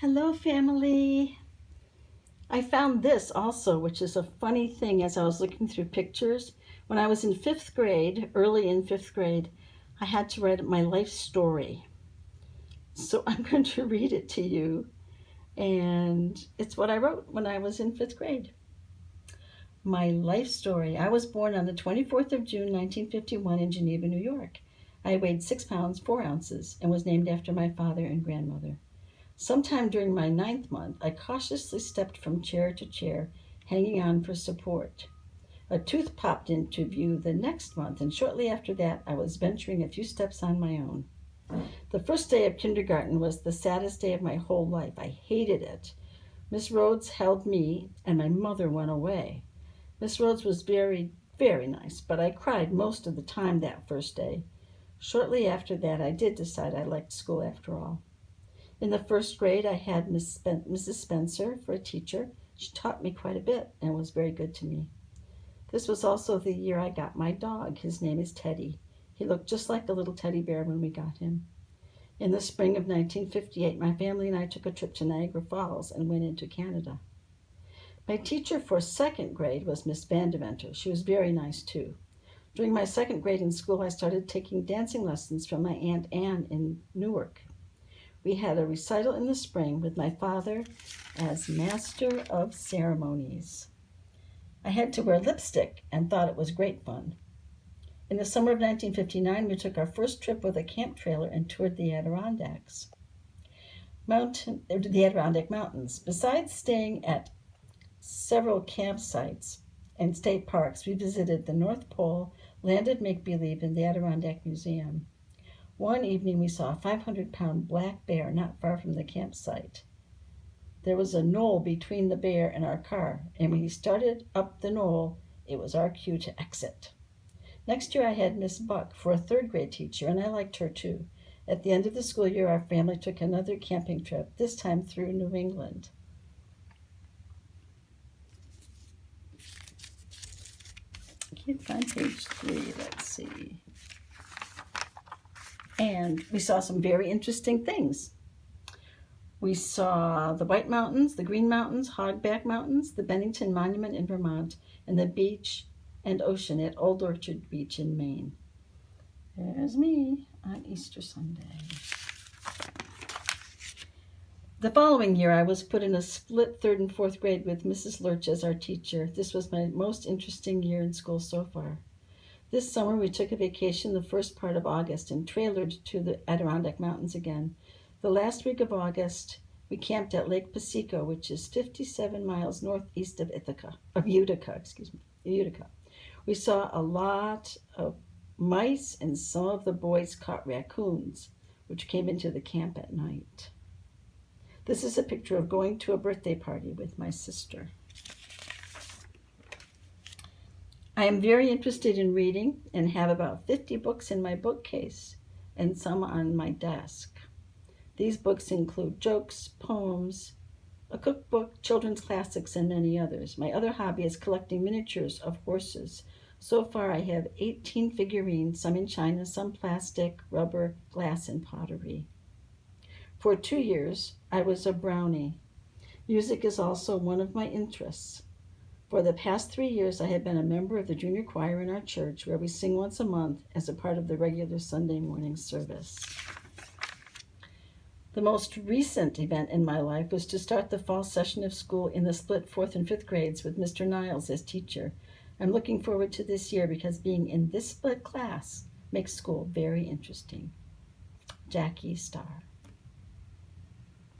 Hello, family. I found this also, which is a funny thing as I was looking through pictures. When I was in fifth grade, early in fifth grade, I had to write my life story. So I'm going to read it to you. And it's what I wrote when I was in fifth grade. My life story. I was born on the 24th of June, 1951 in Geneva, New York. I weighed 6 pounds, 4 ounces, and was named after my father and grandmother. Sometime during my 9th month, I cautiously stepped from chair to chair, hanging on for support. A tooth popped into view the next month, and shortly after that, I was venturing a few steps on my own. The first day of kindergarten was the saddest day of my whole life. I hated it. Miss Rhodes held me, and my mother went away. Miss Rhodes was very, very nice, but I cried most of the time that first day. Shortly after that, I did decide I liked school after all. In the first grade, I had Mrs. Spencer for a teacher. She taught me quite a bit and was very good to me. This was also the year I got my dog. His name is Teddy. He looked just like a little teddy bear when we got him. In the spring of 1958, my family and I took a trip to Niagara Falls and went into Canada. My teacher for second grade was Miss Vandeventer. She was very nice too. During my second grade in school, I started taking dancing lessons from my Aunt Anne in Newark. We had a recital in the spring with my father as master of ceremonies. I had to wear lipstick and thought it was great fun. In the summer of 1959, we took our first trip with a camp trailer and toured the Adirondack Mountains. Besides staying at several campsites and state parks, we visited the North Pole, Land of Make-Believe, and the Adirondack Museum. One evening we saw a 500-pound black bear not far from the campsite. There was a knoll between the bear and our car, and when he started up the knoll, it was our cue to exit. Next year I had Miss Buck for a third grade teacher, and I liked her too. At the end of the school year, our family took another camping trip, this time through New England. I can't find page 3, let's see. And we saw some very interesting things. We saw the White Mountains, the Green Mountains, Hogback Mountains, the Bennington Monument in Vermont, and the beach and ocean at Old Orchard Beach in Maine. There's me on Easter Sunday. The following year, I was put in a split 3rd and 4th grade with Mrs. Lurch as our teacher. This was my most interesting year in school so far. This summer, we took a vacation the first part of August and trailered to the Adirondack Mountains again. The last week of August, we camped at Lake Pasico, which is 57 miles northeast of Utica. We saw a lot of mice, and some of the boys caught raccoons, which came into the camp at night. This is a picture of going to a birthday party with my sister. I am very interested in reading and have about 50 books in my bookcase and some on my desk. These books include jokes, poems, a cookbook, children's classics, and many others. My other hobby is collecting miniatures of horses. So far I have 18 figurines, some in china, some plastic, rubber, glass, and pottery. For 2 years, I was a brownie. Music is also one of my interests. For the past 3 years, I have been a member of the junior choir in our church, where we sing once a month as a part of the regular Sunday morning service. The most recent event in my life was to start the fall session of school in the split 4th and 5th grades with Mr. Niles as teacher. I'm looking forward to this year because being in this split class makes school very interesting. Jacquie, Starr.